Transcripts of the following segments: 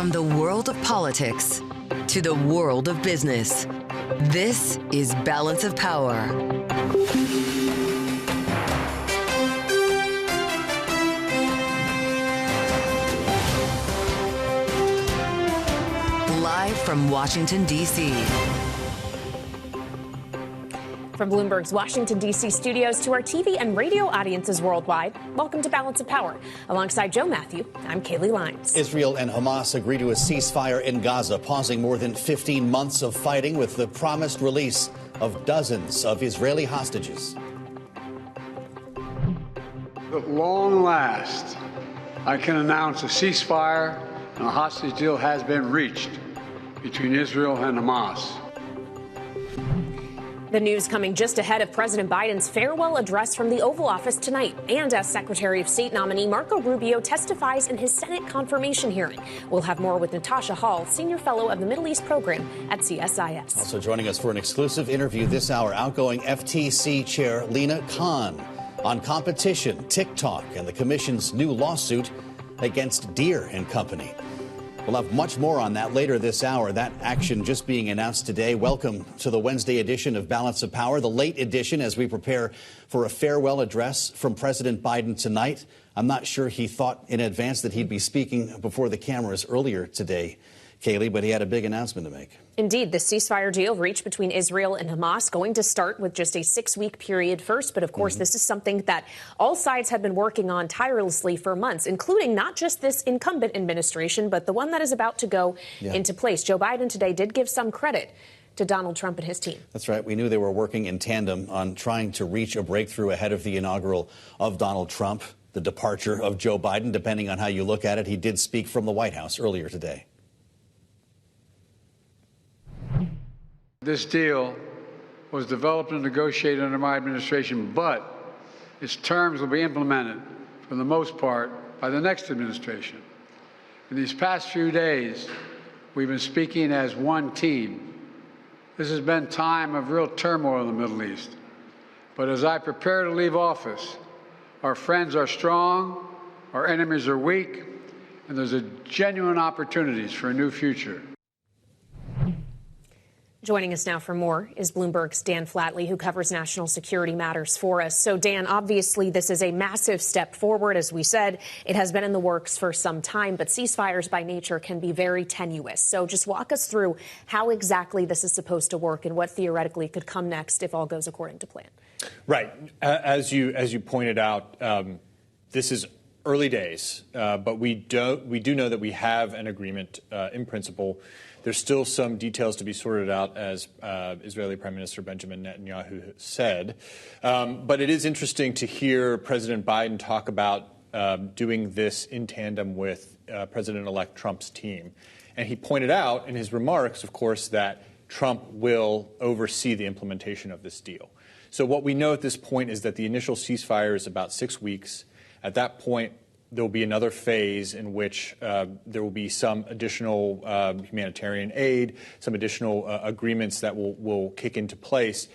From the world of politics to the world of business, this is Balance of Power. Live from Washington, D.C. From Bloomberg's Washington, D.C. studios to our TV and radio audiences worldwide, welcome to Balance of Power. Alongside Joe Matthew, I'm Kaylee Lines. Israel and Hamas agree to a ceasefire in Gaza, pausing more than 15 months of fighting with the promised release of dozens of Israeli hostages. At long last, I can announce a ceasefire and a hostage deal has been reached between Israel and Hamas. The news coming just ahead of President Biden's farewell address from the Oval Office tonight, and as Secretary of State nominee Marco Rubio testifies in his Senate confirmation hearing. We'll have more with Natasha, Senior Fellow of the Middle East Program at CSIS. Also joining us for an exclusive interview this hour, outgoing FTC Chair Lina on competition, TikTok, and the Commission's new lawsuit against Deere and Company. We'll have much more on that later this hour. That action just being announced today. Welcome to the Wednesday edition of Balance of Power, the late edition as we prepare for a farewell address from President Biden tonight. I'm not sure he thought in advance that he'd be speaking before the cameras earlier today, Kaylee, but he had a big announcement to make. Indeed, the ceasefire deal reached between Israel and Hamas going to start with just a 6-week period first. But of course, this is something that all sides have been working on tirelessly for months, including not just this incumbent administration, but the one that is about to go into place. Joe Biden today did give some credit to Donald Trump and his team. That's right. We knew they were working in tandem on trying to reach a breakthrough ahead of the inaugural of Donald Trump, the departure of Joe Biden, depending on how you look at it. He did speak from the White House earlier today. This deal was developed and negotiated under my administration, but its terms will be implemented, for the most part, by the next administration. In these past few days, we've been speaking as one team. This has been time of real turmoil in the Middle East. But as I prepare to leave office, our friends are strong, our enemies are weak, and there's a genuine opportunities for a new future. Joining us now for more is Bloomberg's Dan Flatley, who covers national security matters for us. So, Dan, obviously this is a massive step forward. As we said, it has been in the works for some time, but ceasefires by nature can be very tenuous. So just walk us through how exactly this is supposed to work and what theoretically could come next if all goes according to plan. Right. As you pointed out, this is early days, but we do know that we have an agreement in principle. There's still some details to be sorted out, as Israeli Prime Minister Benjamin Netanyahu said. But it is interesting to hear President Biden talk about doing this in tandem with President-elect Trump's team. And he pointed out in his remarks, of course, that Trump will oversee the implementation of this deal. So what we know at this point is that the initial ceasefire is about 6 weeks. At that point, there will be another phase in which there will be some additional humanitarian aid, some additional agreements that will kick into place.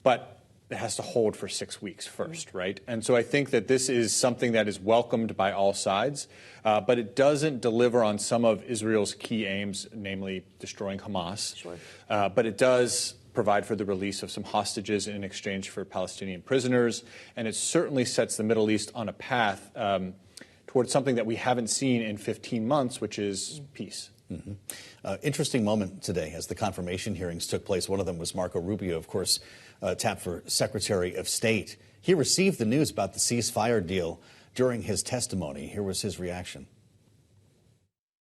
But it has to hold for 6 weeks first, right? And so I think that this is something that is welcomed by all sides, but it doesn't deliver on some of Israel's key aims, namely destroying Hamas. Sure. But it does provide for the release of some hostages in exchange for Palestinian prisoners. And it certainly sets the Middle East on a path towards something that we haven't seen in 15 months, which is peace. Interesting moment today as the confirmation hearings took place. One of them was Marco Rubio, of course, tapped for Secretary of State. He received the news about the ceasefire deal during his testimony. Here was his reaction.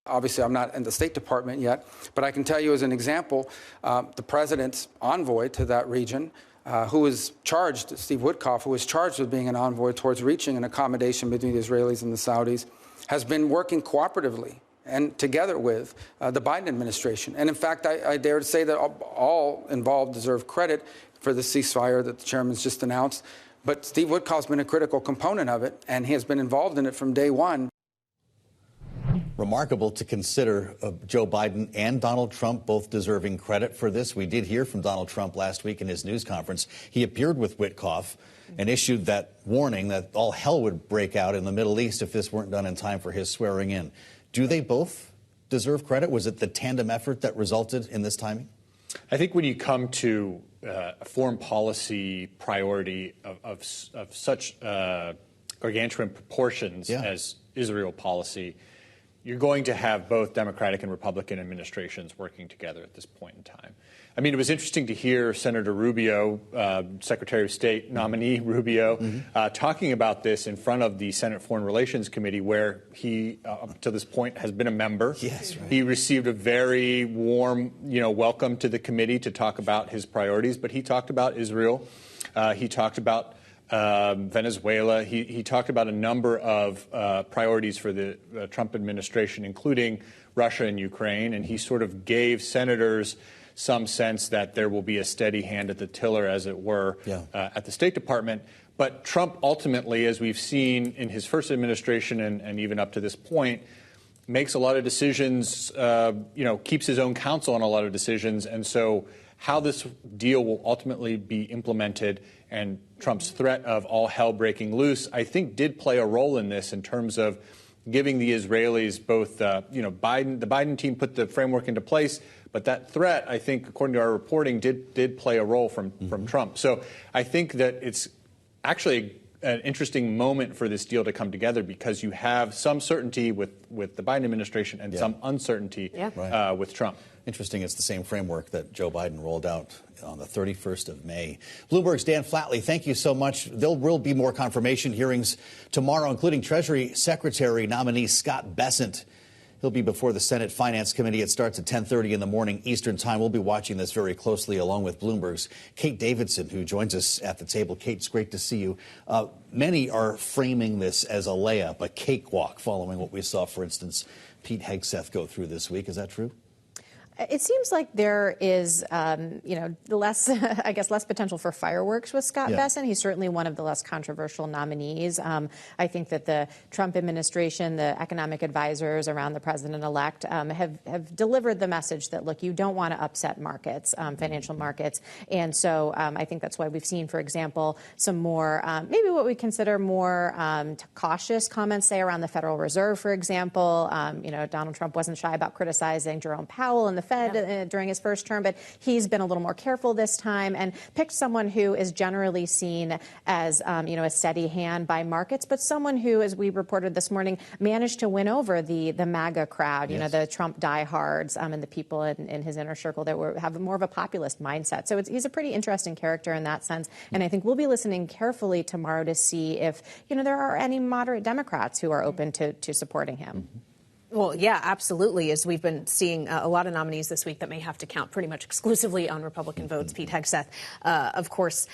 Obviously, I'm not in the State Department yet, but I can tell you as an example, the president's envoy to that region, who was charged, Steve Witkoff, who was charged with being an envoy towards reaching an accommodation between the Israelis and the Saudis, has been working cooperatively and together with the Biden administration. And in fact, I dare to say that all involved deserve credit for the ceasefire that the chairman's just announced. But Steve Witkoff's been a critical component of it, and he has been involved in it from day one. Remarkable to consider Joe Biden and Donald Trump both deserving credit for this. We did hear from Donald Trump last week in his news conference. He appeared with Witkoff and issued that warning that all hell would break out in the Middle East if this weren't done in time for his swearing in. Do they both deserve credit? Was it the tandem effort that resulted in this timing? I think when you come to a foreign policy priority of such gargantuan proportions as Israel policy, you're going to have both Democratic and Republican administrations working together at this point in time. I mean, it was interesting to hear Senator Rubio, Secretary of State nominee Rubio, talking about this in front of the Senate Foreign Relations Committee, where he, up to this point, has been a member. Yes, right. He received a very warm, welcome to the committee to talk about his priorities. But he talked about Israel. He talked about Venezuela. He talked about a number of priorities for the Trump administration, including Russia and Ukraine. And he sort of gave senators some sense that there will be a steady hand at the tiller, as it were, at the State Department. But Trump ultimately, as we've seen in his first administration and even up to this point, makes a lot of decisions, keeps his own counsel on a lot of decisions. And so how this deal will ultimately be implemented and Trump's threat of all hell breaking loose, I think did play a role in this in terms of giving the Israelis both, the Biden team put the framework into place, but that threat, I think, according to our reporting, did play a role from Trump. So I think that it's actually an interesting moment for this deal to come together because you have some certainty with the Biden administration and some uncertainty with Trump. Interesting. It's the same framework that Joe Biden rolled out on the 31st of May. Bloomberg's Dan Flatley, thank you so much. There will be more confirmation hearings tomorrow, including Treasury Secretary nominee Scott Bessent. He'll be before the Senate Finance Committee. It starts at 10:30 in the morning Eastern Time. We'll be watching this very closely, along with Bloomberg's Kate Davidson, who joins us at the table. Kate, it's great to see you. Many are framing this as a layup, a cakewalk, following what we saw, for instance, Pete Hegseth go through this week. Is that true? It seems like there is, less potential for fireworks with Scott Bessent. He's certainly one of the less controversial nominees. I think that the Trump administration, the economic advisors around the president-elect have delivered the message that, look, you don't want to upset markets, financial markets. And so I think that's why we've seen, for example, some more, maybe what we consider more cautious comments, say, around the Federal Reserve, for example. Donald Trump wasn't shy about criticizing Jerome Powell and the Fed during his first term, but he's been a little more careful this time and picked someone who is generally seen as, a steady hand by markets, but someone who, as we reported this morning, managed to win over the MAGA crowd, the Trump diehards and the people in his inner circle that have more of a populist mindset. So he's a pretty interesting character in that sense. And I think we'll be listening carefully tomorrow to see if, there are any moderate Democrats who are open to supporting him. Well, yeah, absolutely. As we've been seeing a lot of nominees this week that may have to count pretty much exclusively on Republican votes. Pete Hegseth, of course,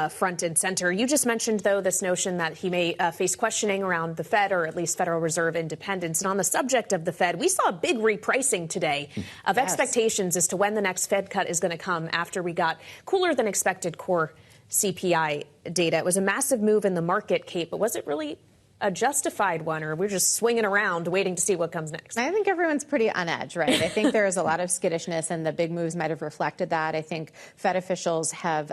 front and center. You just mentioned, though, this notion that he may face questioning around the Fed, or at least Federal Reserve independence. And on the subject of the Fed, we saw a big repricing today of expectations as to when the next Fed cut is going to come after we got cooler than expected core CPI data. It was a massive move in the market, Kate, but was it really a justified one, or we're just swinging around waiting to see what comes next? I think everyone's pretty on edge, right? I think there is a lot of skittishness, and the big moves might have reflected that. I think Fed officials have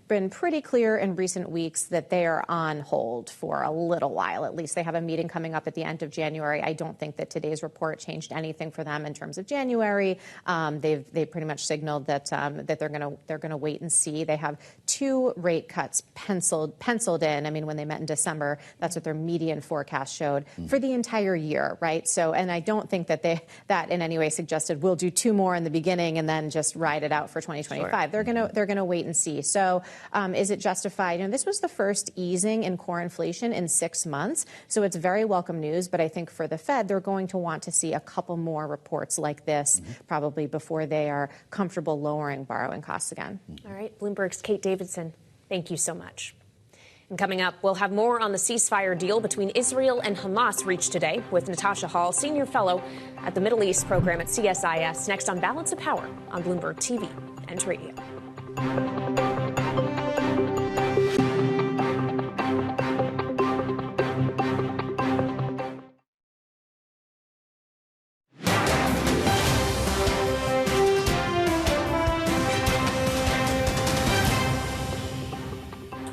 been pretty clear in recent weeks that they are on hold for a little while. At least they have a meeting coming up at the end of January. I don't think that today's report changed anything for them in terms of January. They've pretty much signaled that they're gonna wait and see. They have 2 rate cuts penciled in. I mean, when they met in December, that's what their median forecast showed for the entire year, right? So, and I don't think that that in any way suggested we'll do 2 more in the beginning and then just ride it out for 2025. Sure. They're gonna wait and see. So, is it justified? This was the first easing in core inflation in 6 months, so it's very welcome news. But I think for the Fed, they're going to want to see a couple more reports like this, probably before they are comfortable lowering borrowing costs again. All right, Bloomberg's Kate Davidson, thank you so much. And coming up, we'll have more on the ceasefire deal between Israel and Hamas reached today with Natasha, senior fellow at the Middle East program at CSIS, next on Balance of Power on Bloomberg TV and radio.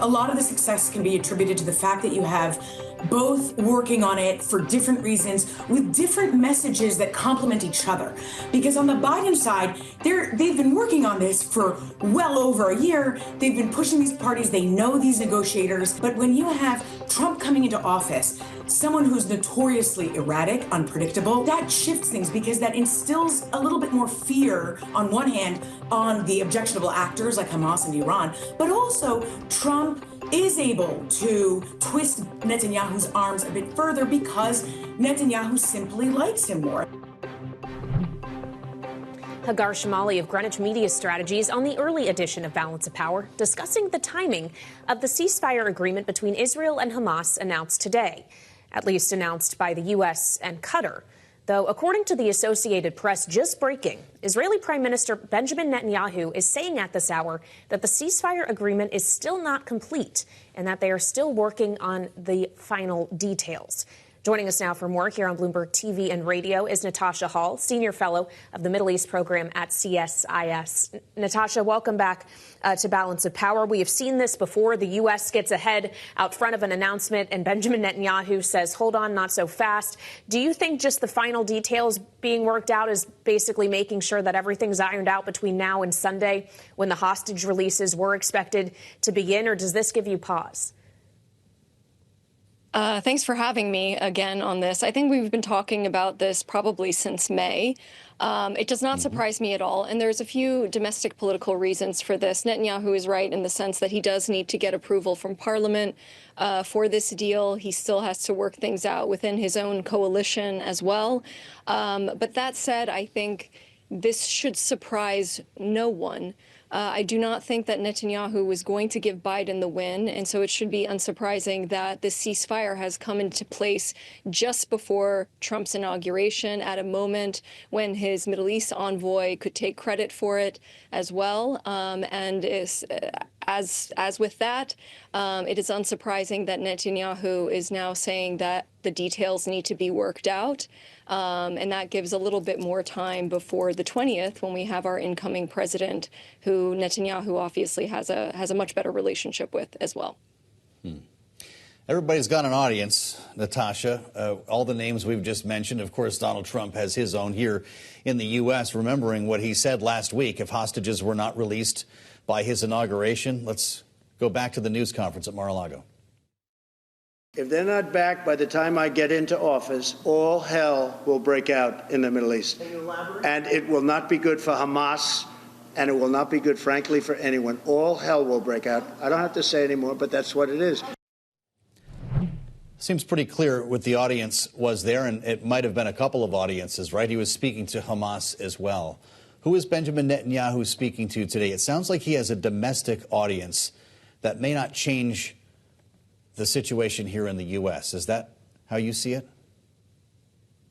A lot of the success can be attributed to the fact that you have both working on it for different reasons with different messages that complement each other. Because on the Biden side, they've been working on this for well over a year. They've been pushing these parties. They know these negotiators. But when you have Trump coming into office, someone who's notoriously erratic, unpredictable, that shifts things because that instills a little bit more fear on one hand on the objectionable actors like Hamas and Iran, but also Trump is able to twist Netanyahu's arms a bit further because Netanyahu simply likes him more. Hagar Shamali of Greenwich Media Strategies on the early edition of Balance of Power, discussing the timing of the ceasefire agreement between Israel and Hamas announced today, at least announced by the U.S. and Qatar. Though, according to the Associated Press, just breaking, Israeli Prime Minister Benjamin Netanyahu is saying at this hour that the ceasefire agreement is still not complete and that they are still working on the final details. Joining us now for more here on Bloomberg TV and radio is Natasha Hall, Senior Fellow of the Middle East Program at CSIS. Natasha, welcome back to Balance of Power. We have seen this before. The U.S. gets ahead out front of an announcement, and Benjamin Netanyahu says, hold on, not so fast. Do you think just the final details being worked out is basically making sure that everything's ironed out between now and Sunday when the hostage releases were expected to begin, or does this give you pause? Thanks for having me again on this. I think we've been talking about this probably since May. It does not surprise me at all. And there's a few domestic political reasons for this. Netanyahu is right in the sense that he does need to get approval from Parliament for this deal. He still has to work things out within his own coalition as well. But that said, I think this should surprise no one. I do not think that Netanyahu was going to give Biden the win, and so it should be unsurprising that the ceasefire has come into place just before Trump's inauguration, at a moment when his Middle East envoy could take credit for it as well. And as with that, it is unsurprising that Netanyahu is now saying that the details need to be worked out. And that gives a little bit more time before the 20th, when we have our incoming president, who Netanyahu obviously has a much better relationship with as well. Everybody's got an audience, Natasha. All the names we've just mentioned. Of course, Donald Trump has his own here in the U.S., remembering what he said last week if hostages were not released by his inauguration. Let's go back to the news conference at Mar-a-Lago. If they're not back by the time I get into office, all hell will break out in the Middle East. And it will not be good for Hamas, and it will not be good, frankly, for anyone. All hell will break out. I don't have to say anymore, but that's what it is. Seems pretty clear what the audience was there, and it might have been a couple of audiences, right? He was speaking to Hamas as well. Who is Benjamin Netanyahu speaking to today? It sounds like he has a domestic audience that may not change the situation here in the U.S. Is that how you see it?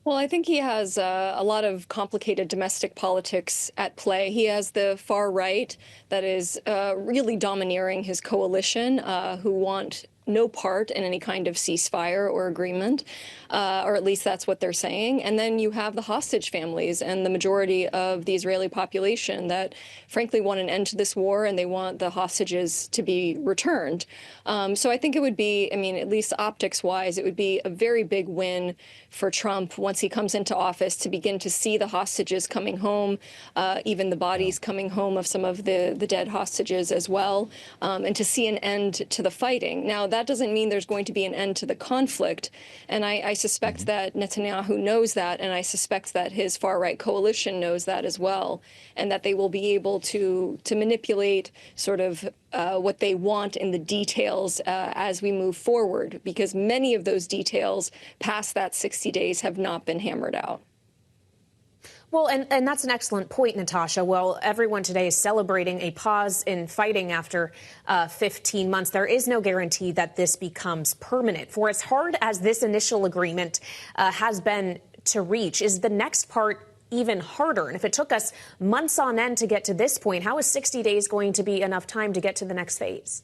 Well, I think he has a lot of complicated domestic politics at play. He has the far right that is really domineering his coalition, who want no part in any kind of ceasefire or agreement, or at least that's what they're saying. And then you have the hostage families and the majority of the Israeli population that, frankly, want an end to this war, and they want the hostages to be returned. So I think it would be, I mean, at least optics-wise, it would be a very big win for Trump once he comes into office to begin to see the hostages coming home, even the bodies coming home of some of the dead hostages as well, and to see an end to the fighting. Now, that doesn't mean there's going to be an end to the conflict, and I suspect that Netanyahu knows that, and I suspect that his far-right coalition knows that as well, and that they will be able to manipulate sort of what they want in the details as we move forward, because many of those details past that 60 days have not been hammered out. Well, and that's an excellent point, Natasha. Well, everyone today is celebrating a pause in fighting after 15 months. There is no guarantee that this becomes permanent. For as hard as this initial agreement has been to reach, is the next part even harder? And if it took us months on end to get to this point, how is 60 days going to be enough time to get to the next phase?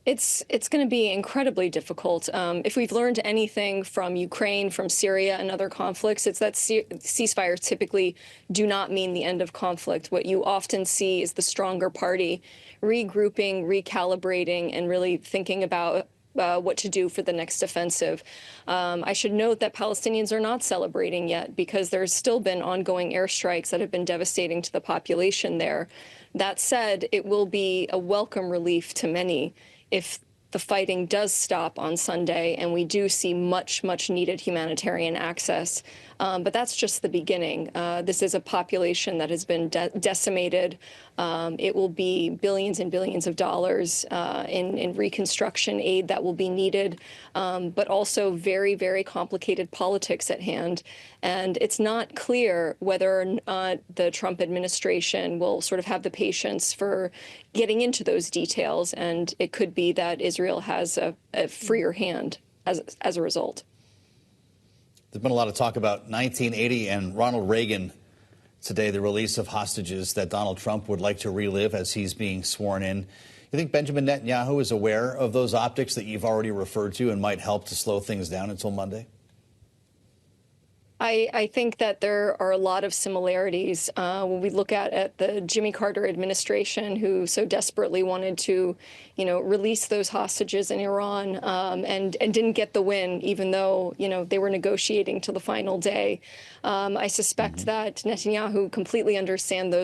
It's going to be incredibly difficult. If we've learned anything from Ukraine, from Syria, and other conflicts, it's that ceasefires typically do not mean the end of conflict. What you often see is the stronger party regrouping, recalibrating, and really thinking about what to do for the next offensive. I should note that Palestinians are not celebrating yet because there's still been ongoing airstrikes that have been devastating to the population there. That said, it will be a welcome relief to many if the fighting does stop on Sunday and we do see much, much needed humanitarian access. But that's just the beginning. This is a population that has been decimated. It will be billions and billions of dollars in reconstruction aid that will be needed, but also very, very complicated politics at hand. And it's not clear whether or not the Trump administration will sort of have the patience for getting into those details. And it could be that Israel has a freer hand as a result. There's been a lot of talk about 1980 and Ronald Reagan today, the release of hostages that Donald Trump would like to relive as he's being sworn in. You think Benjamin Netanyahu is aware of those optics that you've already referred to and might help to slow things down until Monday? I think that there are a lot of similarities when we look at the Jimmy Carter administration, who so desperately wanted to, release those hostages in Iran and didn't get the win, even though, they were negotiating till the final day. I suspect that Netanyahu completely understands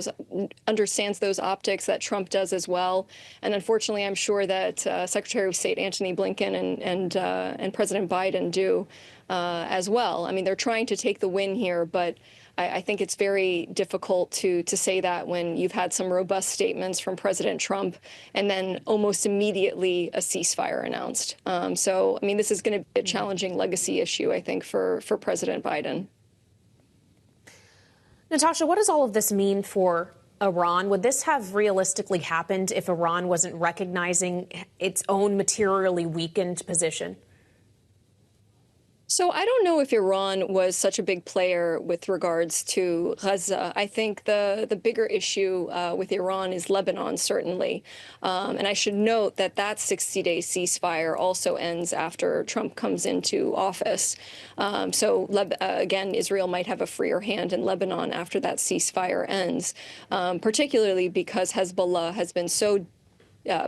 those optics that Trump does as well. And unfortunately, I'm sure that Secretary of State Antony Blinken and President Biden do. As well. I mean, they're trying to take the win here, but I think it's very difficult to say that when you've had some robust statements from President Trump and then almost immediately a ceasefire announced. So, I mean, this is going to be a challenging legacy issue, I think, for President Biden. Natasha, what does all of this mean for Iran? Would this have realistically happened if Iran wasn't recognizing its own materially weakened position? So I don't know if Iran was such a big player with regards to Gaza. I think the bigger issue with Iran is Lebanon, certainly. And I should note that 60-day ceasefire also ends after Trump comes into office. So again, Israel might have a freer hand in Lebanon after that ceasefire ends, particularly because Hezbollah has been so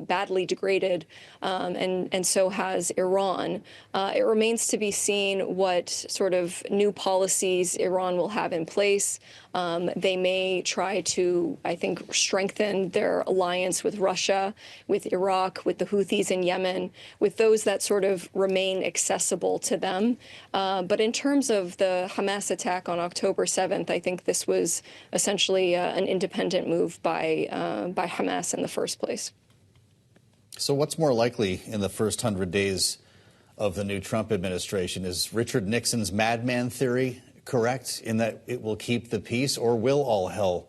badly degraded, and so has Iran. It remains to be seen what sort of new policies Iran will have in place. They may try to, I think, strengthen their alliance with Russia, with Iraq, with the Houthis in Yemen, with those that sort of remain accessible to them. But in terms of the Hamas attack on October 7th, I think this was essentially an independent move by Hamas in the first place. So what's more likely in the first 100 days of the new Trump administration? Is Richard Nixon's madman theory correct in that it will keep the peace, or will all hell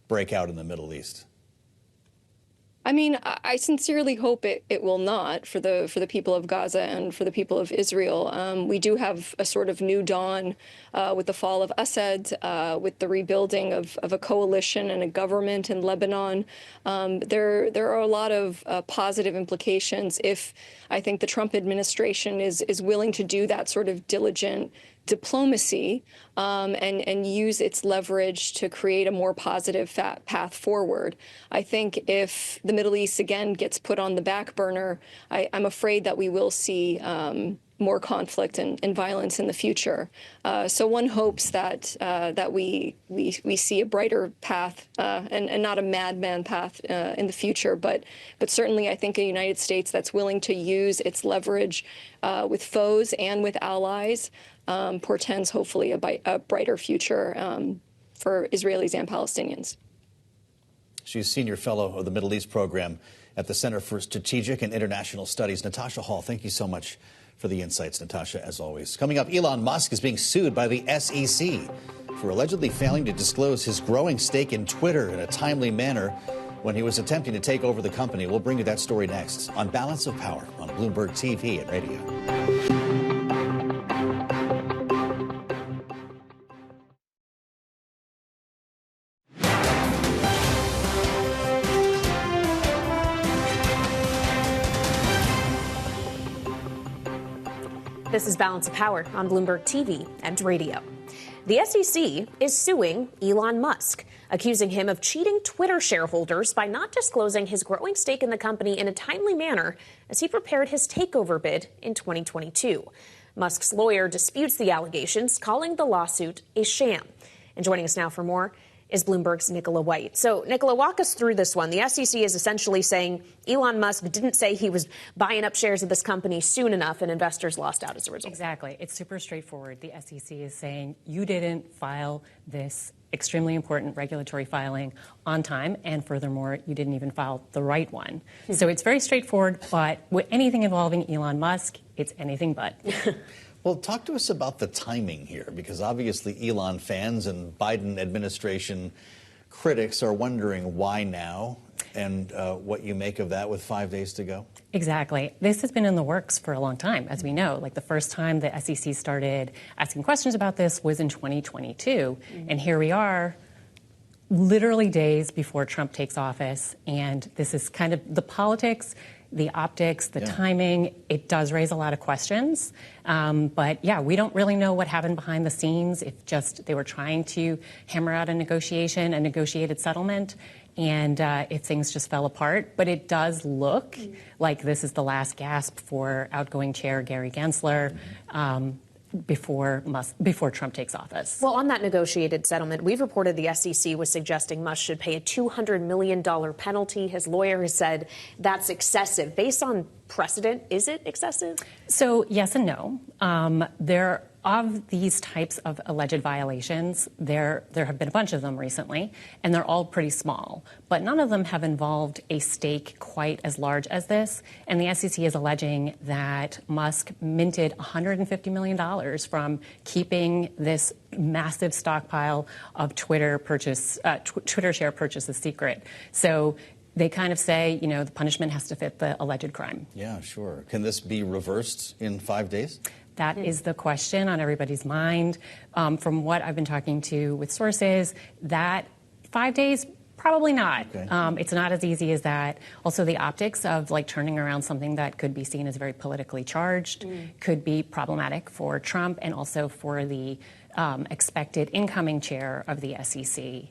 break out in the Middle East? I mean, I sincerely hope it will not for the people of Gaza and for the people of Israel. We do have a sort of new dawn with the fall of Assad, with the rebuilding of a coalition and a government in Lebanon. There are a lot of positive implications if I think the Trump administration is willing to do that sort of diligent diplomacy and use its leverage to create a more positive path forward. I think if the Middle East again gets put on the back burner, I'm afraid that we will see more conflict and violence in the future. So one hopes that we see a brighter path and not a madman path in the future. But certainly, I think a United States that's willing to use its leverage with foes and with allies portends hopefully a brighter future for Israelis and Palestinians. She's Senior Fellow of the Middle East Program at the Center for Strategic and International Studies. Natasha Hall, thank you so much for the insights, Natasha, as always. Coming up, Elon Musk is being sued by the SEC for allegedly failing to disclose his growing stake in Twitter in a timely manner when he was attempting to take over the company. We'll bring you that story next on Balance of Power on Bloomberg TV and radio. This is Balance of Power on Bloomberg TV and radio. The SEC is suing Elon Musk, accusing him of cheating Twitter shareholders by not disclosing his growing stake in the company in a timely manner as he prepared his takeover bid in 2022. Musk's lawyer disputes the allegations, calling the lawsuit a sham. And joining us now for more is Bloomberg's Nicola White. So, Nicola, walk us through this one. The SEC is essentially saying Elon Musk didn't say he was buying up shares of this company soon enough, and investors lost out as a result. Exactly. It's super straightforward. The SEC is saying you didn't file this extremely important regulatory filing on time, and furthermore, you didn't even file the right one. So it's very straightforward, but with anything involving Elon Musk, it's anything but. Well, talk to us about the timing here, because obviously Elon fans and Biden administration critics are wondering why now and what you make of that with 5 days to go. Exactly. This has been in the works for a long time, as we know. Like the first time the SEC started asking questions about this was in 2022. And here we are, literally days before Trump takes office. And this is kind of the politics, the optics, the timing. It does raise a lot of questions. But yeah, we don't really know what happened behind the scenes. If just they were trying to hammer out a negotiated settlement, and if things just fell apart. But it does look like this is the last gasp for outgoing chair Gary Gensler. Before Trump takes office. Well, on that negotiated settlement, we've reported the SEC was suggesting Musk should pay a $200 million penalty. His lawyer has said that's excessive. Based on precedent, is it excessive? So yes and no. Of these types of alleged violations, there have been a bunch of them recently, and they're all pretty small. But none of them have involved a stake quite as large as this. And the SEC is alleging that Musk minted $150 million from keeping this massive stockpile of Twitter share purchases secret. So they kind of say, you know, the punishment has to fit the alleged crime. Yeah, sure. Can this be reversed in 5 days? That is the question on everybody's mind. From what I've been talking to with sources, that 5 days, probably not. Okay. It's not as easy as that. Also, the optics of like turning around something that could be seen as very politically charged could be problematic for Trump and also for the expected incoming chair of the SEC.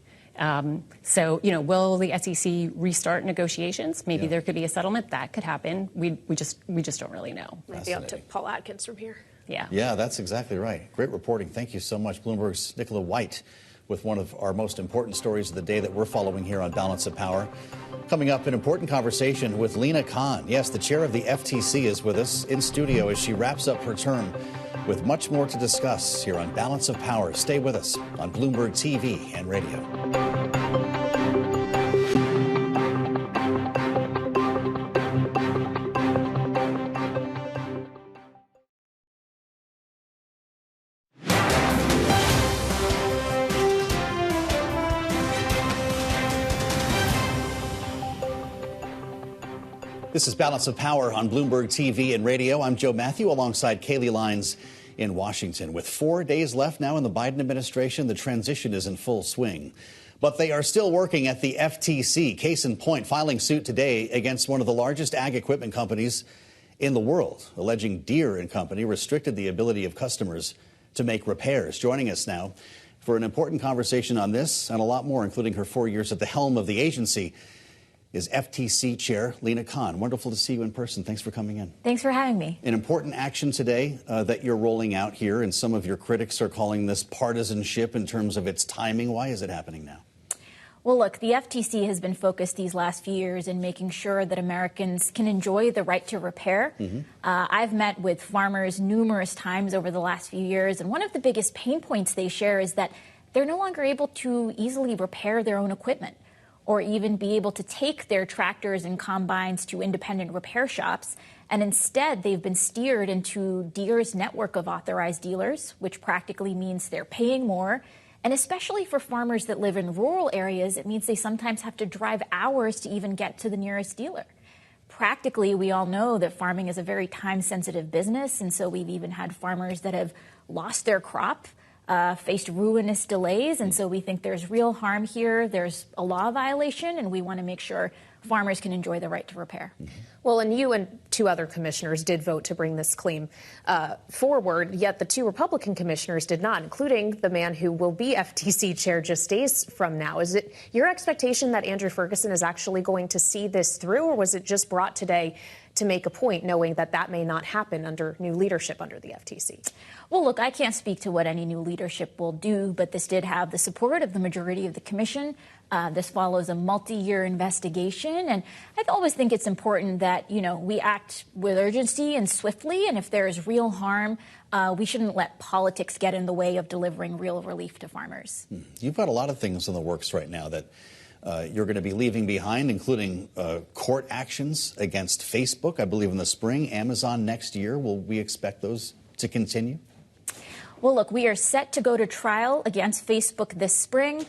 So, you know, will the SEC restart negotiations? Maybe there could be a settlement. That could happen. We just don't really know. Might be up to Paul Atkins from here. Yeah, that's exactly right. Great reporting. Thank you so much. Bloomberg's Nicola White with one of our most important stories of the day that we're following here on Balance of Power. Coming up, an important conversation with Lina Khan. Yes, the chair of the FTC is with us in studio as she wraps up her term, with much more to discuss here on Balance of Power. Stay with us on Bloomberg TV and radio. This is Balance of Power on Bloomberg TV and radio. I'm Joe Matthew alongside Kaylee Lines in Washington. With 4 days left now in the Biden administration, the transition is in full swing. But they are still working at the FTC. Case in point, filing suit today against one of the largest ag equipment companies in the world, alleging Deere and Company restricted the ability of customers to make repairs. Joining us now for an important conversation on this and a lot more, including her 4 years at the helm of the agency, is FTC Chair Lina Khan. Wonderful to see you in person. Thanks for coming in. Thanks for having me. An important action today that you're rolling out here, and some of your critics are calling this partisanship in terms of its timing. Why is it happening now? Well, look, the FTC has been focused these last few years in making sure that Americans can enjoy the right to repair. I've met with farmers numerous times over the last few years, and one of the biggest pain points they share is that they're no longer able to easily repair their own equipment, or even be able to take their tractors and combines to independent repair shops. And instead, they've been steered into Deere's network of authorized dealers, which practically means they're paying more. And especially for farmers that live in rural areas, it means they sometimes have to drive hours to even get to the nearest dealer. Practically, we all know that farming is a very time-sensitive business, and so we've even had farmers that have lost their crop, faced ruinous delays, and so we think there's real harm here. There's a law violation, and we want to make sure farmers can enjoy the right to repair. Well, and you and 2 other commissioners did vote to bring this claim forward, yet the 2 Republican commissioners did not, including the man who will be FTC chair just days from now. Is it your expectation that Andrew Ferguson is actually going to see this through, or was it just brought today to make a point, knowing that that may not happen under new leadership under the FTC? Well, look, I can't speak to what any new leadership will do, but this did have the support of the majority of the commission. This follows a multi-year investigation, and I always think it's important that, we act with urgency and swiftly, and if there is real harm, we shouldn't let politics get in the way of delivering real relief to farmers. You've got a lot of things in the works right now that you're going to be leaving behind, including court actions against Facebook, I believe, in the spring, Amazon next year. Will we expect those to continue? Well, look, we are set to go to trial against Facebook this spring,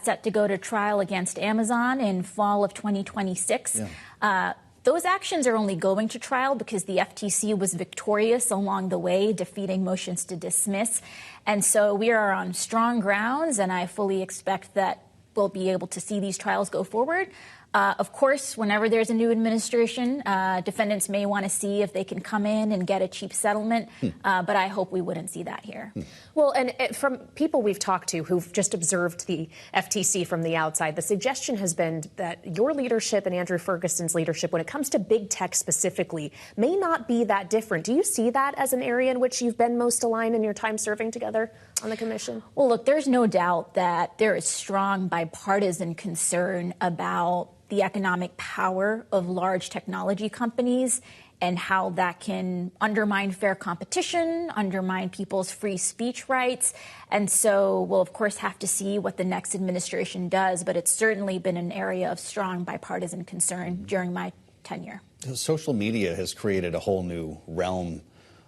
set to go to trial against Amazon in fall of 2026. Yeah. Those actions are only going to trial because the FTC was victorious along the way, defeating motions to dismiss. And so we are on strong grounds, and I fully expect that we'll be able to see these trials go forward. Of course, whenever there's a new administration, defendants may want to see if they can come in and get a cheap settlement, but I hope we wouldn't see that here. Well, and from people we've talked to who've just observed the FTC from the outside, the suggestion has been that your leadership and Andrew Ferguson's leadership, when it comes to big tech specifically, may not be that different. Do you see that as an area in which you've been most aligned in your time serving together on the commission? Well, look, there's no doubt that there is strong bipartisan concern about the economic power of large technology companies and how that can undermine fair competition, undermine people's free speech rights. And so we'll, of course, have to see what the next administration does, but it's certainly been an area of strong bipartisan concern during my tenure. Social media has created a whole new realm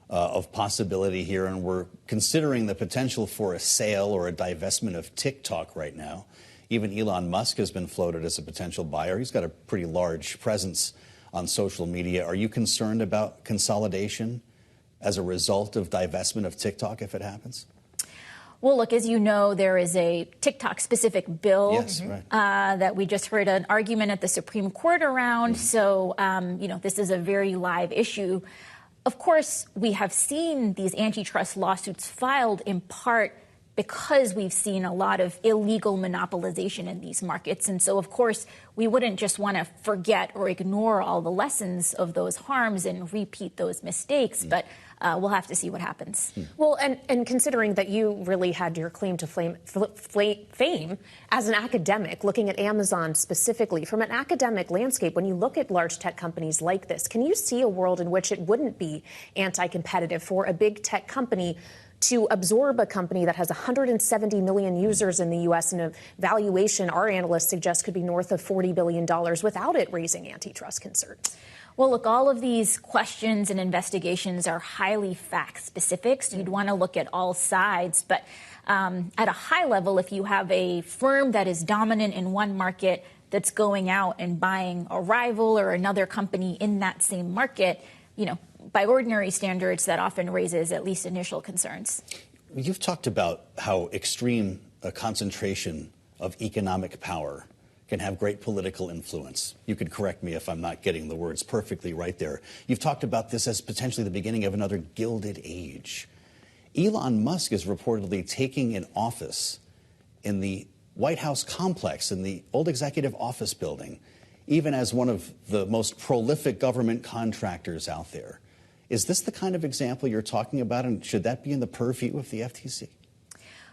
of possibility here, and we're considering the potential for a sale or a divestment of TikTok right now. Even Elon Musk has been floated as a potential buyer. He's got a pretty large presence on social media. Are you concerned about consolidation as a result of divestment of TikTok if it happens? Well, look, as you know, there is a TikTok-specific bill yes, right. That we just heard an argument at the Supreme Court around. So, this is a very live issue. Of course, we have seen these antitrust lawsuits filed in part because we've seen a lot of illegal monopolization in these markets. And so, of course, we wouldn't just want to forget or ignore all the lessons of those harms and repeat those mistakes, but we'll have to see what happens. Well, and considering that you really had your claim to fame as an academic, looking at Amazon specifically, from an academic landscape, when you look at large tech companies like this, can you see a world in which it wouldn't be anti-competitive for a big tech company to absorb a company that has 170 million users in the U.S. and a valuation our analysts suggest could be north of $40 billion without it raising antitrust concerns? Well, look, all of these questions and investigations are highly fact-specific, so you'd want to look at all sides. But at a high level, if you have a firm that is dominant in one market that's going out and buying a rival or another company in that same market, by ordinary standards, that often raises at least initial concerns. You've talked about how extreme a concentration of economic power can have great political influence. You could correct me if I'm not getting the words perfectly right there. You've talked about this as potentially the beginning of another Gilded Age. Elon Musk is reportedly taking an office in the White House complex, in the old executive office building, even as one of the most prolific government contractors out there. Is this the kind of example you're talking about, and should that be in the purview of the FTC?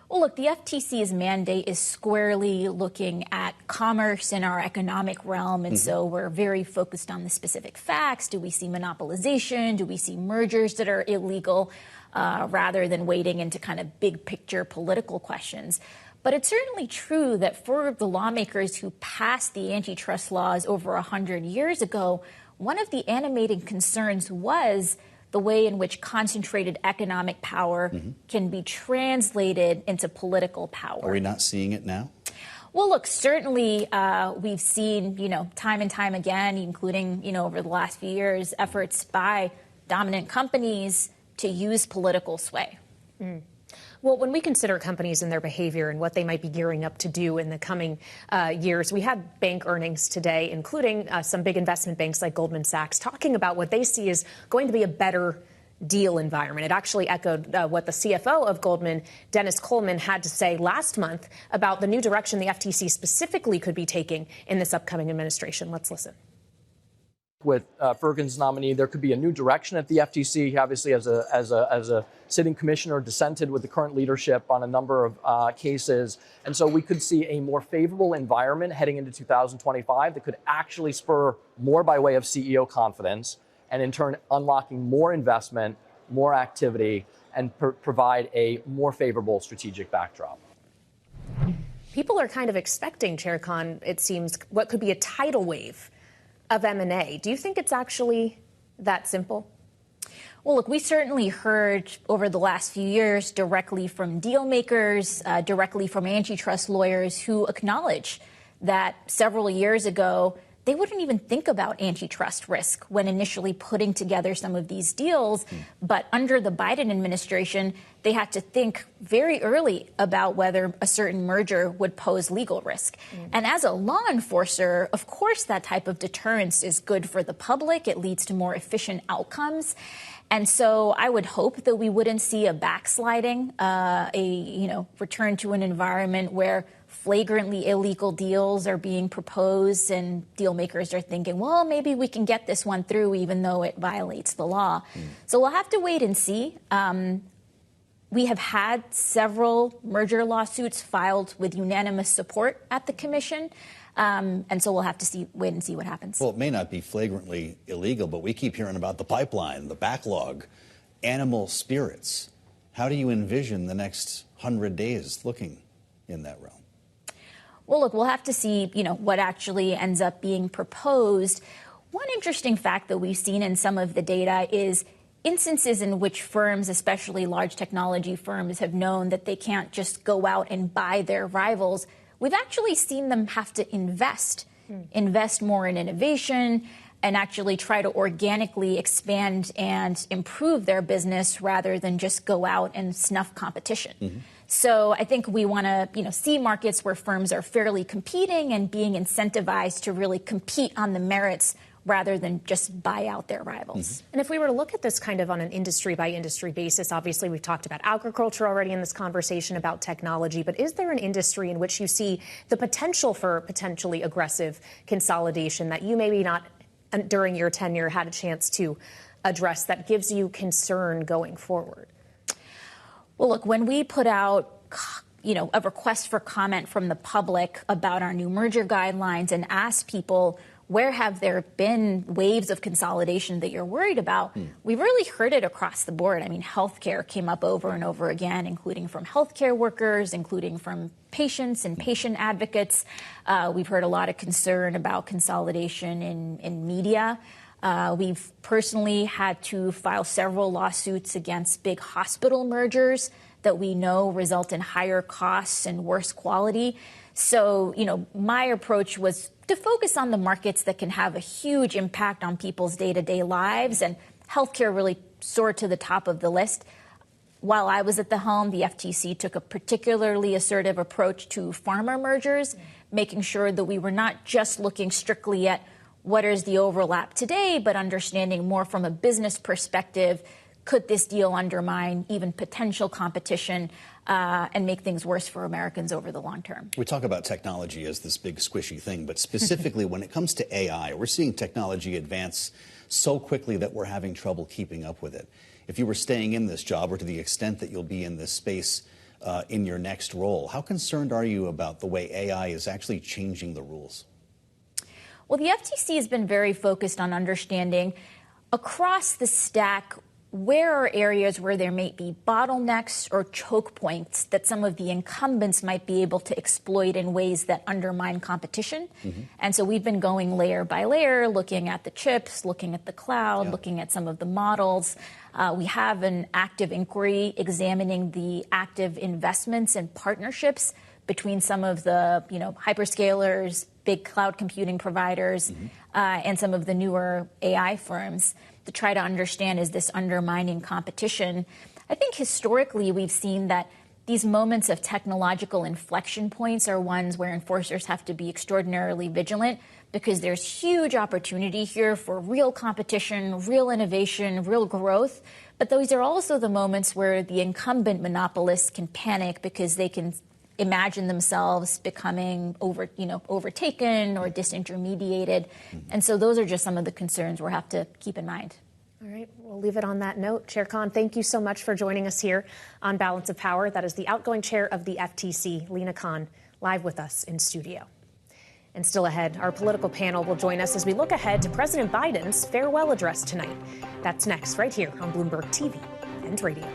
Well, look, the FTC's mandate is squarely looking at commerce in our economic realm, and so we're very focused on the specific facts. Do we see monopolization? Do we see mergers that are illegal, rather than wading into kind of big picture political questions? But it's certainly true that for the lawmakers who passed the antitrust laws over 100 years ago, one of the animating concerns was the way in which concentrated economic power can be translated into political power. Are we not seeing it now? Well, look, certainly we've seen, time and time again, including, over the last few years, efforts by dominant companies to use political sway. Well, when we consider companies and their behavior and what they might be gearing up to do in the coming years, we had bank earnings today, including some big investment banks like Goldman Sachs, talking about what they see is going to be a better deal environment. It actually echoed what the CFO of Goldman, Dennis Coleman, had to say last month about the new direction the FTC specifically could be taking in this upcoming administration. Let's listen. With Ferguson's nominee, there could be a new direction at the FTC. Obviously, as a sitting commissioner, dissented with the current leadership on a number of cases, and so we could see a more favorable environment heading into 2025 that could actually spur more by way of CEO confidence, and in turn unlocking more investment, more activity, and provide a more favorable strategic backdrop. People are kind of expecting, Chair Khan, it seems, what could be a tidal wave of M&A. Do you think it's actually that simple? Well, look, we certainly heard over the last few years directly from deal makers, directly from antitrust lawyers who acknowledge that several years ago, they wouldn't even think about antitrust risk when initially putting together some of these deals. But under the Biden administration, they had to think very early about whether a certain merger would pose legal risk. And as a law enforcer, of course, that type of deterrence is good for the public. It leads to more efficient outcomes. And so I would hope that we wouldn't see a backsliding, return to an environment where flagrantly illegal deals are being proposed and deal makers are thinking, well, maybe we can get this one through even though it violates the law. So we'll have to wait and see. We have had several merger lawsuits filed with unanimous support at the commission. And so we'll have to wait and see what happens. Well, it may not be flagrantly illegal, but we keep hearing about the pipeline, the backlog, animal spirits. How do you envision the next 100 days looking in that realm? Well, look, we'll have to see, what actually ends up being proposed. One interesting fact that we've seen in some of the data is instances in which firms, especially large technology firms, have known that they can't just go out and buy their rivals. We've actually seen them have to invest more in innovation and actually try to organically expand and improve their business rather than just go out and snuff competition. So I think we want to, see markets where firms are fairly competing and being incentivized to really compete on the merits rather than just buy out their rivals. And if we were to look at this kind of on an industry by industry basis, obviously we've talked about agriculture already in this conversation about technology, but is there an industry in which you see the potential for potentially aggressive consolidation that you maybe not during your tenure had a chance to address that gives you concern going forward? Well, look, when we put out, a request for comment from the public about our new merger guidelines and asked people, where have there been waves of consolidation that you're worried about? We've really heard it across the board. I mean, healthcare came up over and over again, including from healthcare workers, including from patients and patient advocates. We've heard a lot of concern about consolidation in media. We've personally had to file several lawsuits against big hospital mergers that we know result in higher costs and worse quality. So, my approach was to focus on the markets that can have a huge impact on people's day-to-day lives, and healthcare really soared to the top of the list. While I was at the helm, the FTC took a particularly assertive approach to pharma mergers, making sure that we were not just looking strictly at what is the overlap today, but understanding more from a business perspective, could this deal undermine even potential competition and make things worse for Americans over the long term? We talk about technology as this big squishy thing, but specifically when it comes to AI, we're seeing technology advance so quickly that we're having trouble keeping up with it. If you were staying in this job, or to the extent that you'll be in this space in your next role, how concerned are you about the way AI is actually changing the rules? Well, the FTC has been very focused on understanding across the stack where are areas where there may be bottlenecks or choke points that some of the incumbents might be able to exploit in ways that undermine competition. And so we've been going layer by layer, looking at the chips, looking at the cloud, looking at some of the models. We have an active inquiry examining the active investments and partnerships between some of the, hyperscalers, big cloud computing providers, and some of the newer AI firms to try to understand, is this undermining competition? I think historically we've seen that these moments of technological inflection points are ones where enforcers have to be extraordinarily vigilant, because there's huge opportunity here for real competition, real innovation, real growth. But those are also the moments where the incumbent monopolists can panic because they can imagine themselves becoming overtaken or disintermediated. And so those are just some of the concerns we'll have to keep in mind. All right, we'll leave it on that note. Chair Khan, thank you so much for joining us here on Balance of Power. That is the outgoing chair of the FTC, Lina Khan, live with us in studio. And still ahead, our political panel will join us as we look ahead to President Biden's farewell address tonight. That's next, right here on Bloomberg TV and radio.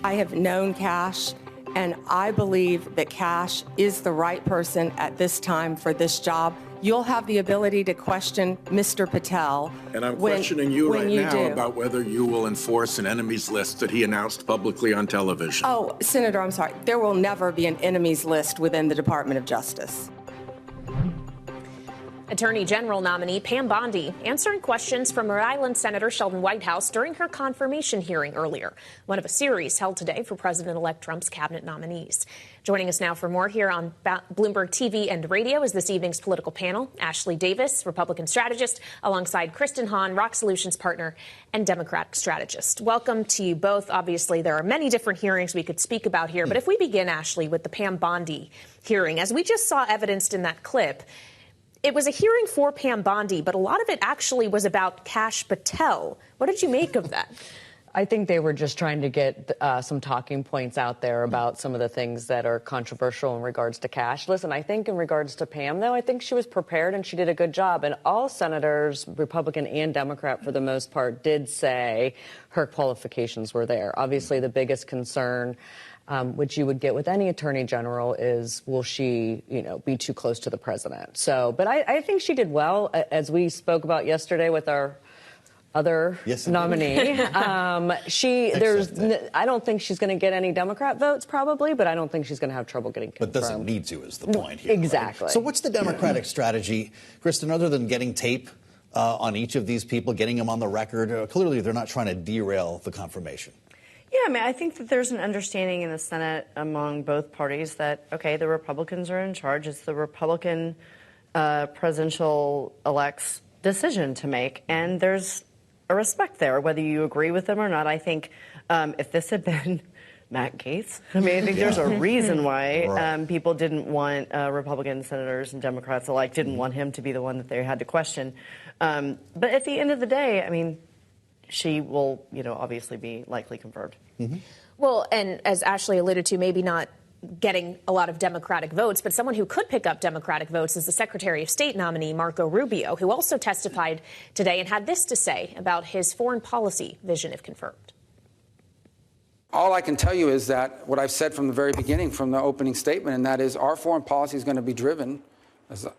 I have known Kash, and I believe that Kash is the right person at this time for this job. You'll have the ability to question Mr. Patel. And I'm questioning you right now about whether you will enforce an enemies list that he announced publicly on television. Oh, Senator, I'm sorry. There will never be an enemies list within the Department of Justice. Attorney General nominee Pam Bondi answering questions from Rhode Island Senator Sheldon Whitehouse during her confirmation hearing earlier, one of a series held today for President-elect Trump's cabinet nominees. Joining us now for more here on Bloomberg TV and radio is this evening's political panel, Ashley Davis, Republican strategist, alongside Kristen Hahn, Rock Solutions partner and Democratic strategist. Welcome to you both. Obviously, there are many different hearings we could speak about here, but if we begin, Ashley, with the Pam Bondi hearing, as we just saw evidenced in that clip, it was a hearing for Pam Bondi, but a lot of it actually was about Kash Patel. What did you make of that? I think they were just trying to get some talking points out there about some of the things that are controversial in regards to Kash. Listen, I think in regards to Pam, though, I think she was prepared and she did a good job. And all senators, Republican and Democrat for the most part, did say her qualifications were there. Obviously, the biggest concern, which you would get with any attorney general, is will she, be too close to the president? So, but I think she did well, as we spoke about yesterday with our other nominee. I don't think she's going to get any Democrat votes, probably, but I don't think she's going to have trouble getting confirmed. But doesn't need to is the point here. Exactly. Right? So what's the Democratic strategy, Kristen, other than getting tape on each of these people, getting them on the record? Clearly, they're not trying to derail the confirmation. Yeah, I think that there's an understanding in the Senate among both parties that, okay, the Republicans are in charge. It's the Republican presidential-elect's decision to make, and there's a respect there, whether you agree with them or not. I think if this had been Matt Gaetz, I think there's a reason why people didn't want Republican senators and Democrats alike didn't want him to be the one that they had to question. But at the end of the day, she will, obviously be likely confirmed. Mm-hmm. Well, and as Ashley alluded to, maybe not getting a lot of Democratic votes, but someone who could pick up Democratic votes is the Secretary of State nominee, Marco Rubio, who also testified today and had this to say about his foreign policy vision if confirmed. All I can tell you is that what I've said from the very beginning, from the opening statement, and that is our foreign policy is going to be driven, as the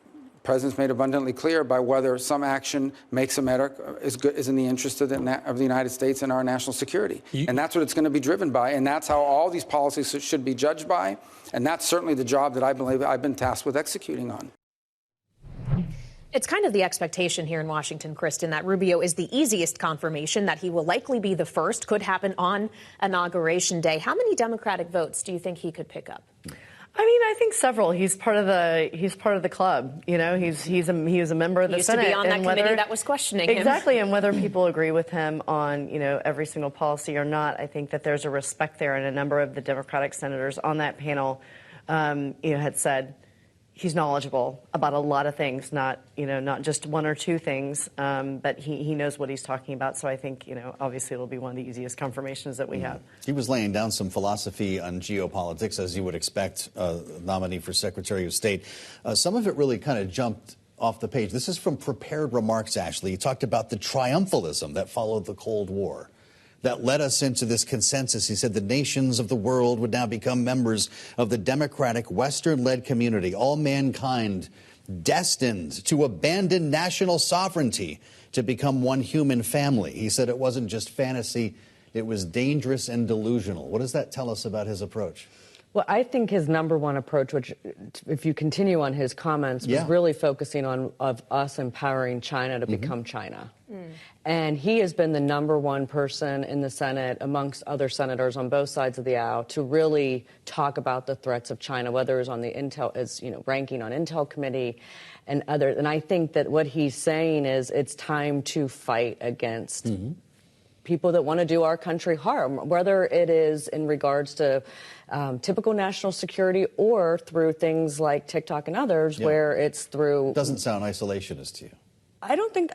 President's made abundantly clear, by whether some action makes America is in the interest of the United States and our national security. And that's what it's going to be driven by, and that's how all these policies should be judged by, and that's certainly the job that I believe I've been tasked with executing on. It's kind of the expectation here in Washington, Kristen, that Rubio is the easiest confirmation, that he will likely be the first, could happen on Inauguration Day. How many Democratic votes do you think he could pick up? I think several. He's part of the club. He was a member of the Senate. He used to be on that committee that was questioning him. Exactly, and whether people agree with him on every single policy or not, I think that there's a respect there, and a number of the Democratic senators on that panel, had said he's knowledgeable about a lot of things, not just one or two things, but he knows what he's talking about. So I think, obviously it'll be one of the easiest confirmations that we have. He was laying down some philosophy on geopolitics, as you would expect, nominee for Secretary of State. Some of it really kind of jumped off the page. This is from prepared remarks, Ashley. He talked about the triumphalism that followed the Cold War that led us into this consensus. He said the nations of the world would now become members of the democratic Western-led community, all mankind destined to abandon national sovereignty to become one human family. He said it wasn't just fantasy, it was dangerous and delusional. What does that tell us about his approach? Well, I think his number one approach, which, if you continue on his comments, was really focusing on us empowering China to become China. And he has been the number one person in the Senate, amongst other senators on both sides of the aisle, to really talk about the threats of China, whether it was on the Intel, ranking on Intel committee and others. And I think that what he's saying is it's time to fight against people that want to do our country harm, whether it is in regards to typical national security or through things like TikTok and others, where it's through... Doesn't sound isolationist to you. I don't think,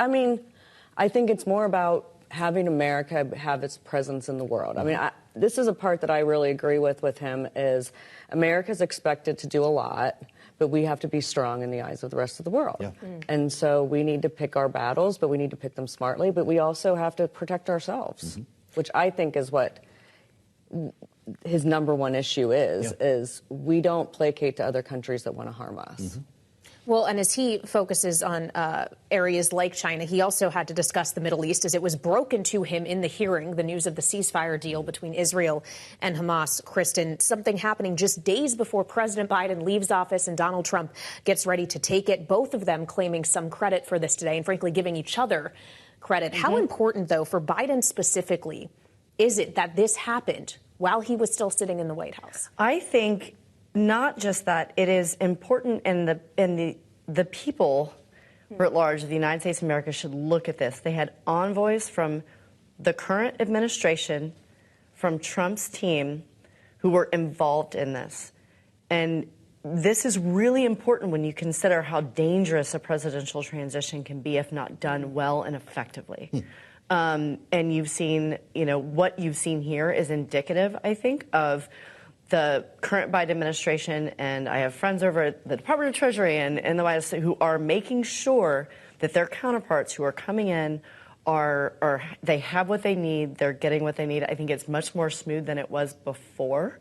I think it's more about having America have its presence in the world. I mean, this is a part that I really agree with him, is America's expected to do a lot, but we have to be strong in the eyes of the rest of the world. And so we need to pick our battles, but we need to pick them smartly, but we also have to protect ourselves, which I think is what his number one issue is we don't placate to other countries that want to harm us. Well, and as he focuses on areas like China, he also had to discuss the Middle East as it was broken to him in the hearing, the news of the ceasefire deal between Israel and Hamas. Kristen, something happening just days before President Biden leaves office and Donald Trump gets ready to take it, both of them claiming some credit for this today and, frankly, giving each other credit. How important, though, for Biden specifically, is it that this happened while he was still sitting in the White House? I think not just that, it is important, and the people at large of the United States of America should look at this. They had envoys from the current administration, from Trump's team, who were involved in this. And this is really important when you consider how dangerous a presidential transition can be if not done well and effectively. And you've seen, what you've seen here is indicative, I think, of the current Biden administration, and I have friends over at the Department of Treasury and the White House who are making sure that their counterparts who are coming in they have what they need, they're getting what they need. I think it's much more smooth than it was before.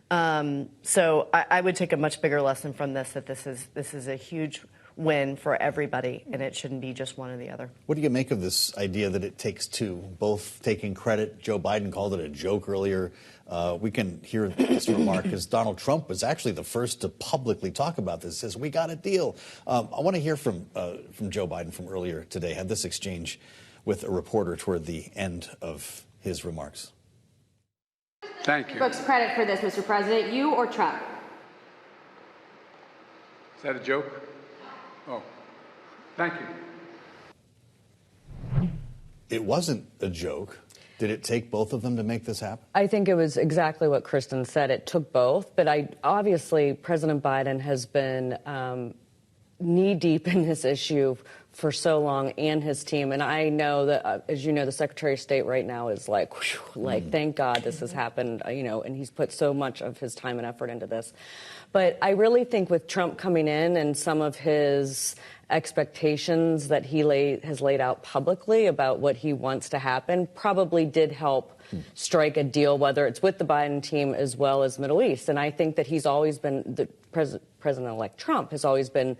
So I would take a much bigger lesson from this, that this is a huge win for everybody, and it shouldn't be just one or the other. What do you make of this idea that it takes two, both taking credit? Joe Biden called it a joke earlier. We can hear this remark as Donald Trump was actually the first to publicly talk about this. Says, we got a deal. I want to hear from Joe Biden from earlier today. Had this exchange with a reporter toward the end of his remarks. Thank you. Folks, credit for this, Mr. President, you or Trump? Is that a joke? Oh, thank you. It wasn't a joke. Did it take both of them to make this happen? I think it was exactly what Kristen said. It took both. But obviously, President Biden has been knee-deep in this issue for so long, and his team. And I know that, as you know, the Secretary of State right now is like, thank God this has happened, and he's put so much of his time and effort into this. But I really think with Trump coming in and some of his expectations that he has laid out publicly about what he wants to happen probably did help strike a deal, whether it's with the Biden team as well as Middle East. And I think that he's always been, President-elect Trump has always been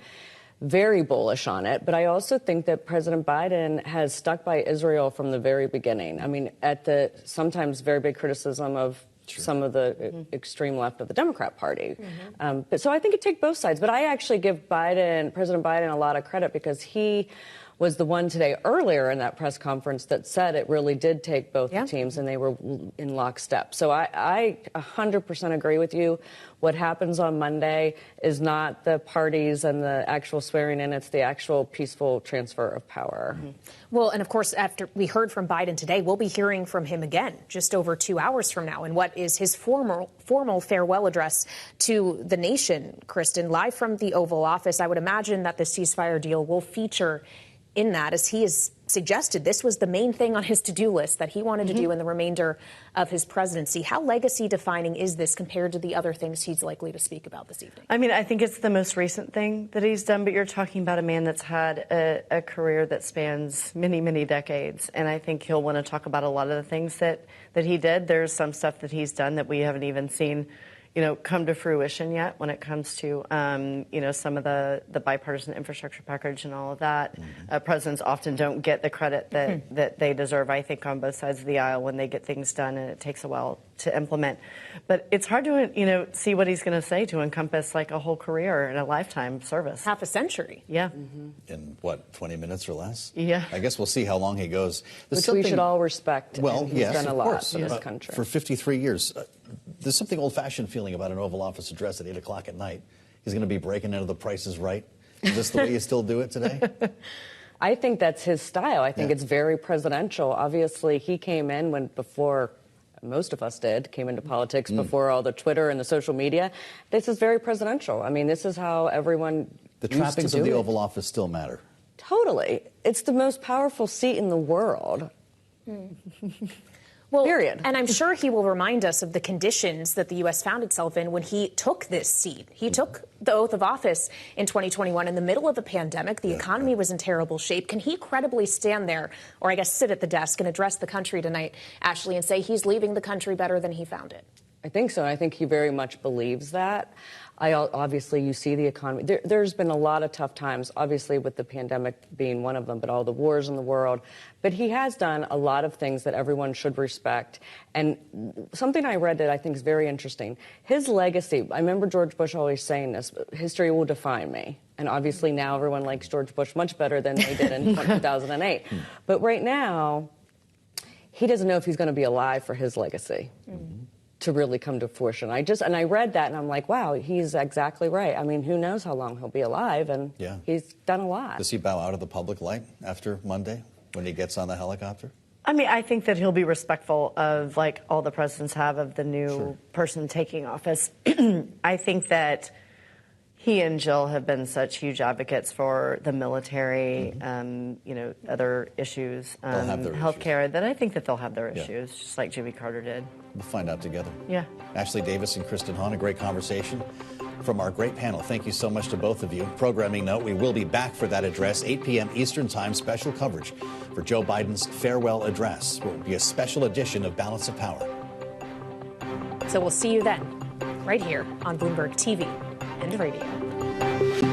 very bullish on it. But I also think that President Biden has stuck by Israel from the very beginning. I mean, at the sometimes very big criticism of some of the extreme left of the Democrat Party. But so I think it takes both sides. But I actually give President Biden a lot of credit, because he was the one today earlier in that press conference that said it really did take both the teams, and they were in lockstep. So I 100% agree with you. What happens on Monday is not the parties and the actual swearing in, it's the actual peaceful transfer of power. Well, and of course, after we heard from Biden today, we'll be hearing from him again just over 2 hours from now in what is his formal farewell address to the nation. Kristen, live from the Oval Office, I would imagine that the ceasefire deal will feature in that, as he has suggested this was the main thing on his to-do list that he wanted to do in the remainder of his presidency. How legacy-defining is this compared to the other things he's likely to speak about this evening? I mean, I think it's the most recent thing that he's done, but you're talking about a man that's had a career that spans many, many decades, and I think he'll want to talk about a lot of the things that he did. There's some stuff that he's done that we haven't even seen, come to fruition yet when it comes to, some of the bipartisan infrastructure package and all of that. Presidents often don't get the credit that they deserve, I think, on both sides of the aisle when they get things done, and it takes a while to implement. But it's hard to, see what he's going to say to encompass like a whole career and a lifetime service. Half a century. Yeah. In what, 20 minutes or less? Yeah. I guess we'll see how long he goes. Which we should all respect. Well, he's yes, done a of lot course. for this country. For 53 years. There's something old-fashioned feeling about an Oval Office address at 8 o'clock at night. He's going to be breaking into The Price is Right. Is this the way you still do it today? I think that's his style. I think it's very presidential. Obviously, he came in before most of us came into politics before all the Twitter and the social media. This is very presidential. I mean, this is how everyone The trappings of the Oval Office still matter. Totally. It's the most powerful seat in the world. Well, period. And I'm sure he will remind us of the conditions that the U.S. found itself in when he took this seat. He took the oath of office in 2021 in the middle of a pandemic. The economy was in terrible shape. Can he credibly stand there, or I guess sit at the desk and address the country tonight, Ashley, and say he's leaving the country better than he found it? I think so. I think he very much believes that. Obviously, you see the economy. There's been a lot of tough times, obviously with the pandemic being one of them, but all the wars in the world. But he has done a lot of things that everyone should respect. And something I read that I think is very interesting, his legacy, I remember George Bush always saying this, history will define me. And obviously now everyone likes George Bush much better than they did in 2008. But right now, he doesn't know if he's going to be alive for his legacy. To really come to fruition. I read that and I'm like, wow, he's exactly right. I mean, who knows how long he'll be alive, and he's done a lot. Does he bow out of the public light after Monday when he gets on the helicopter? I mean, I think that he'll be respectful of, like, all the presidents have of the new person taking office. I think that he and Jill have been such huge advocates for the military, other issues, healthcare, that I think that they'll have their issues, just like Jimmy Carter did. We'll find out together. Yeah. Ashley Davis and Kristen Hahn, a great conversation from our great panel. Thank you so much to both of you. Programming note, we will be back for that address, 8 p.m. Eastern Time, special coverage for Joe Biden's farewell address. It will be a special edition of Balance of Power. So we'll see you then, right here on Bloomberg TV and radio.